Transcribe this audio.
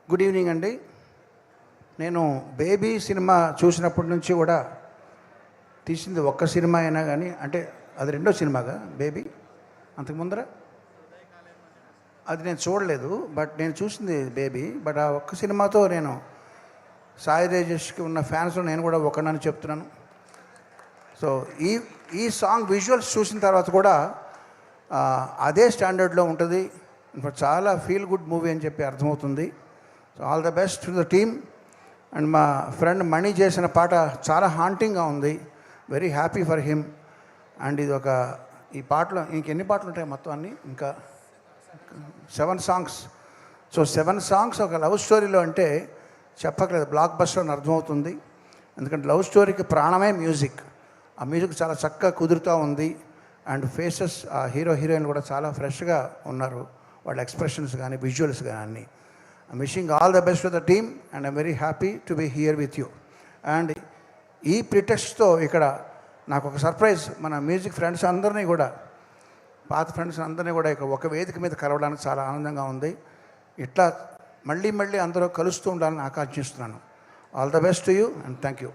Good evening అండి. నేను baby cinema చూసినప్పటి నుంచి కూడా తీసింది ఒక్క సినిమా అయినా కానీ, అంటే అది రెండో సినిమాగా బేబీ, అంతకు ముందర అది నేను చూడలేదు. బట్ నేను చూసింది బేబీ. బట్ ఆ ఒక్క సినిమాతో నేను సాయి తేజస్కి ఉన్న ఫ్యాన్స్లో నేను కూడా ఒకనని చెప్తున్నాను. సో ఈ సాంగ్ విజువల్స్ చూసిన తర్వాత కూడా అదే స్టాండర్డ్లో ఉంటుంది. చాలా ఫీల్ గుడ్ మూవీ అని చెప్పి అర్థమవుతుంది. So all the best to the team. And మా ఫ్రెండ్ మణి చేసిన పాట చాలా హాంటింగ్గా ఉంది. Very happy for him. And ఇది ఈ పాటలో ఇంకెన్ని పాటలు ఉంటాయి మొత్తం అన్నీ, ఇంకా 7 సాంగ్స్. సో 7 సాంగ్స్ ఒక లవ్ స్టోరీలో అంటే చెప్పకలేదు, బ్లాక్ బస్టర్ అని అర్థమవుతుంది. ఎందుకంటే లవ్ స్టోరీకి ప్రాణమే మ్యూజిక్. ఆ మ్యూజిక్ చాలా చక్కగా కుదురుతూ ఉంది. అండ్ ఫేసెస్ ఆ హీరో హీరోయిన్ కూడా చాలా ఫ్రెష్గా ఉన్నారు. వాళ్ళ ఎక్స్ప్రెషన్స్ కానీ విజువల్స్ కానీ అన్నీ. I'm wishing all the best to the team and I'm very happy to be here with you. And ఈ ప్రిటెక్స్ట్తో ఇక్కడ నాకు ఒక సర్ప్రైజ్. మన మ్యూజిక్ ఫ్రెండ్స్ అందరినీ కూడా, పాత ఫ్రెండ్స్ అందరినీ కూడా ఇక ఒక వేదిక మీద కలవడానికి చాలా ఆనందంగా ఉంది. ఇట్లా మళ్ళీ అందరూ కలుస్తూ ఉండాలని ఆకాంక్షిస్తున్నాను. All the best to you and thank you.